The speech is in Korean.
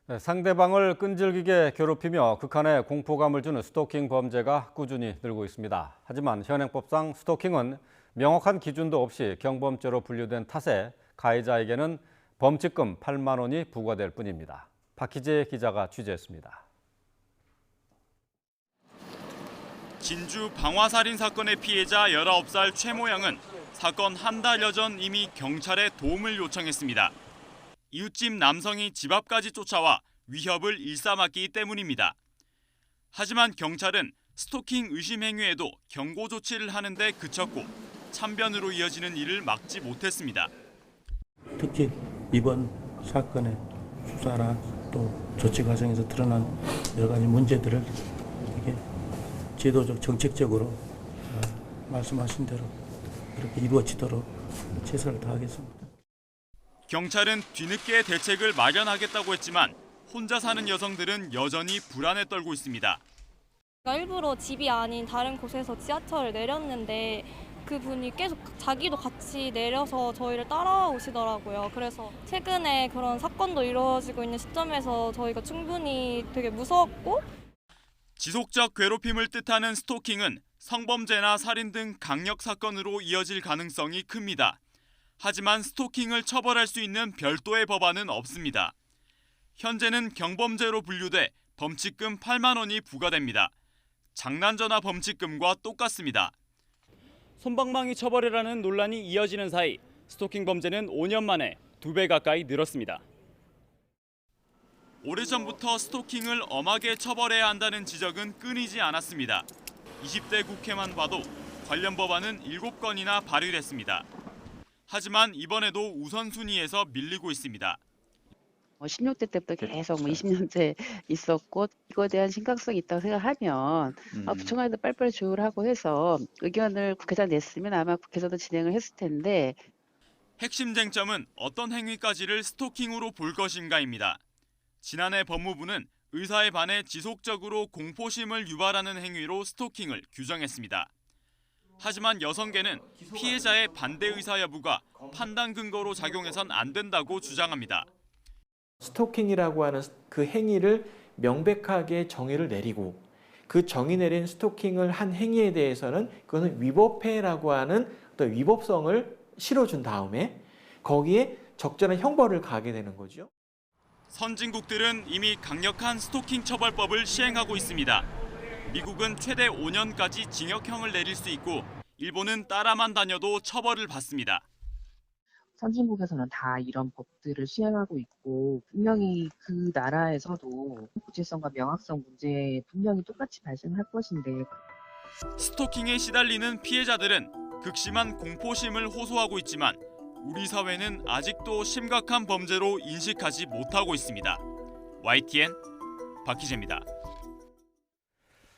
네, 상대방을 끈질기게 괴롭히며 극한의 공포감을 주는 스토킹 범죄가 꾸준히 늘고 있습니다. 하지만 현행법상 스토킹은 명확한 기준도 없이 경범죄로 분류된 탓에 가해자에게는 범칙금 8만 원이 부과될 뿐입니다. 박희재 기자가 취재했습니다. 진주 방화살인 사건의 피해자 19살 최모 양은 사건 한 달여 전 이미 경찰에 도움을 요청했습니다. 이웃집 남성이 집 앞까지 쫓아와 위협을 일삼았기 때문입니다. 하지만 경찰은 스토킹 의심 행위에도 경고 조치를 하는데 그쳤고 참변으로 이어지는 일을 막지 못했습니다. 특히 이번 사건의 수사나 또 조치 과정에서 드러난 여러 가지 문제들을 이게 제도적 정책적으로 말씀하신 대로 그렇게 이루어지도록 최선을 다하겠습니다. 경찰은 뒤늦게 대책을 마련하겠다고 했지만 혼자 사는 여성들은 여전히 불안에 떨고 있습니다. 일부러 집이 아닌 다른 곳에서 지하철을 내렸는데 그분이 계속 자기도 같이 내려서 저희를 따라오시더라고요. 그래서 최근에 그런 사건도 이루어지고 있는 시점에서 저희가 충분히 되게 무서웠고, 지속적 괴롭힘을 뜻하는 스토킹은 성범죄나 살인 등 강력 사건으로 이어질 가능성이 큽니다. 하지만 스토킹을 처벌할 수 있는 별도의 법안은 없습니다. 현재는 경범죄로 분류돼 범칙금 8만 원이 부과됩니다. 장난전화 범칙금과 똑같습니다. 솜방망이 처벌이라는 논란이 이어지는 사이 스토킹 범죄는 5년 만에 2배 가까이 늘었습니다. 오래전부터 스토킹을 엄하게 처벌해야 한다는 지적은 끊이지 않았습니다. 20대 국회만 봐도 관련 법안은 7건이나 발의됐습니다. 하지만 이번에도 우선순위에서 밀리고 있습니다. 16대 때부터 계속 20년째 있었고 이거에 대한 심각성이 있다고 생각하면 부총장도 빨리빨리 조율하고 해서 의견을 국회에다 냈으면 아마 국회에서도 진행을 했을 텐데. 핵심 쟁점은 어떤 행위까지를 스토킹으로 볼 것인가입니다. 지난해 법무부는 의사에 반해 지속적으로 공포심을 유발하는 행위로 스토킹을 규정했습니다. 하지만 여성계는 피해자의 반대 의사 여부가 판단 근거로 작용해선 안 된다고 주장합니다. 스토킹이라고 하는 그 행위를 명백하게 정의를 내리고 그 정의 내린 스토킹을 한 행위에 대해서는 그것은 위법해라고 하는 어떤 위법성을 실어준 다음에 거기에 적절한 형벌을 가하게 되는 거죠. 선진국들은 이미 강력한 스토킹 처벌법을 시행하고 있습니다. 미국은 최대 5년까지 징역형을 내릴 수 있고 일본은 따라만 다녀도 처벌을 받습니다. 선진국에서는 다 이런 법들을 시행하고 있고 분명히 그 나라에서도 구체성과 명확성 문제 분명히 똑같이 발생할 것인데 스토킹에 시달리는 피해자들은 극심한 공포심을 호소하고 있지만 우리 사회는 아직도 심각한 범죄로 인식하지 못하고 있습니다. YTN 박희재입니다.